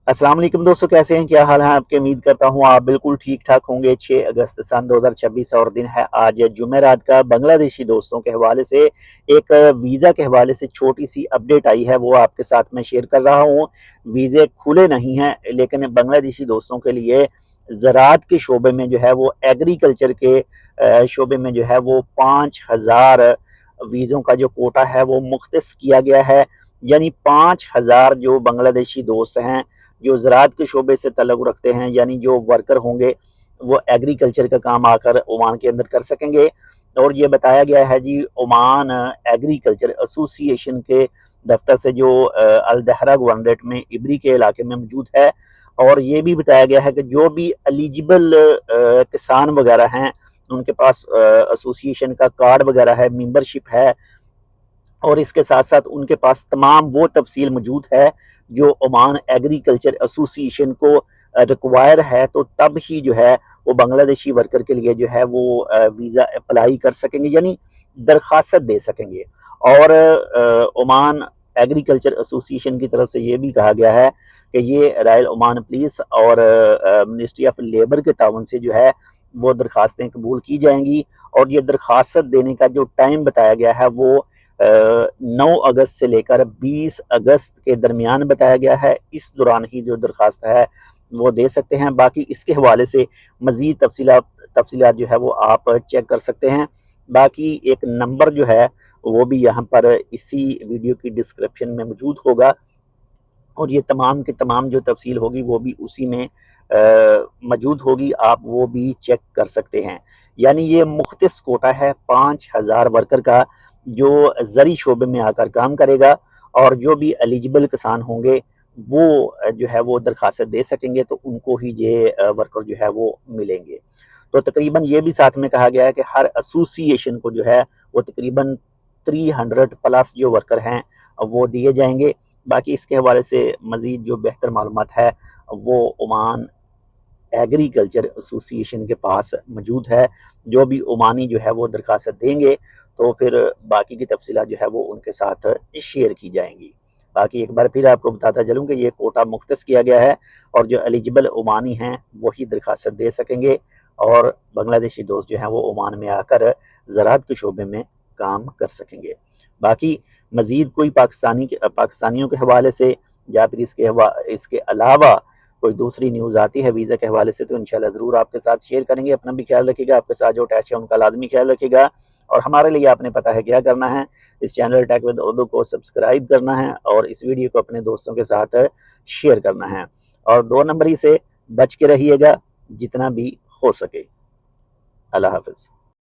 अस्सलाम वालेकुम दोस्तों, कैसे हैं? क्या हाल है आपके? उम्मीद करता हूँ आप बिल्कुल ठीक ठाक होंगे। 6 अगस्त सन 2026 और दिन है आज जुमेरात का। बांग्लादेशी दोस्तों के हवाले से एक वीज़ा के हवाले से छोटी सी अपडेट आई है, वो आपके साथ मैं शेयर कर रहा हूँ। वीज़े खुले नहीं हैं, लेकिन बांग्लादेशी दोस्तों के लिए ज़राअत के शोबे में जो है वो एग्रीकल्चर के शोबे में जो है वो 5000 वीज़ों का जो कोटा है वो मुख्तस किया गया है। यानी 5000 जो बांग्लादेशी दोस्त हैं जो ज़राअत के शोबे से तल्लुक़ रखते हैं, यानी जो वर्कर होंगे वो एग्रीकल्चर का काम आकर ओमान के अंदर कर सकेंगे। और ये बताया गया है जी, ओमान एग्रीकल्चर एसोसिएशन के दफ्तर से जो अल दहरा गवर्नरेट में इबरी के इलाके में मौजूद है। और ये भी बताया गया है कि जो भी एलिजिबल किसान वगैरह हैं, उनके पास एसोसिएशन का कार्ड वगैरह है, मेंबरशिप है, और इसके साथ साथ उनके पास तमाम वो तफसील मौजूद है जो ओमान एग्रीकल्चर एसोसिएशन को रिक्वायर है, तो तब ही जो है वो बांग्लादेशी वर्कर के लिए जो है वो वीज़ा अप्लाई कर सकेंगे, यानी दरखास्त दे सकेंगे। और ओमान एग्रीकल्चर एसोसिएशन की तरफ से ये भी कहा गया है कि ये रॉयल ओमान पुलिस और मिनिस्ट्री ऑफ लेबर के ताउन से जो है वो दरखास्तें कबूल की जाएंगी। और ये दरखास्त देने का जो टाइम बताया गया है वो 9 अगस्त से लेकर 20 अगस्त के दरमियान बताया गया है। इस दौरान ही जो दरखास्त है वो दे सकते हैं। बाकी इसके हवाले से मज़ीद तफसीलात जो है वो आप चेक कर सकते हैं। बाकी एक नंबर जो है वो भी यहाँ पर इसी वीडियो की डिस्क्रिप्शन में मौजूद होगा, और ये तमाम के तमाम जो तफसील होगी वो भी उसी में मौजूद होगी, आप वो भी चेक कर सकते हैं। यानी ये मुख्तस कोटा है 5000 वर्कर का, जो ज़री शोबे में आकर काम करेगा। और जो भी एलिजिबल किसान होंगे वो जो है वो दरखास्त दे सकेंगे, तो उनको ही ये वर्कर जो है वो मिलेंगे। तो तकरीबन ये भी साथ में कहा गया है कि हर एसोसिएशन को जो है वो तकरीबन 300 प्लस जो वर्कर हैं वो दिए जाएंगे। बाकी इसके हवाले से मज़ीद जो बेहतर मालूमात है वो ओमान एग्रीकल्चर एसोसिएशन के पास मौजूद है। जो भी ओमानी जो है वो दरखास्त देंगे, तो फिर बाकी की तफसीलात जो है वो उनके साथ शेयर की जाएंगी। बाकी एक बार फिर आपको बताता चलूँ कि ये कोटा मुख्तस किया गया है, और जो एलिजिबल ओमानी हैं वही दरखास्त दे सकेंगे। और बांग्लादेशी दोस्त जो हैं वो ओमान में आकर ज़राअत के शोबे में काम कर सकेंगे। बाकी मज़ीद कोई पाकिस्तानियों के हवाले से या फिर इसके अलावा कोई दूसरी न्यूज़ आती है वीज़ा के हवाले से, तो इंशाल्लाह ज़रूर आपके साथ शेयर करेंगे। अपना भी ख्याल रखिएगा, आपके साथ जो अटैच है उनका लाजमी ख्याल रखिएगा। और हमारे लिए आपने पता है क्या करना है, इस चैनल टेक विद उर्दू को सब्सक्राइब करना है और इस वीडियो को अपने दोस्तों के साथ शेयर करना है। और 2 नंबरी से बच के रहिएगा जितना भी हो सके। अल्लाह हाफ़िज़।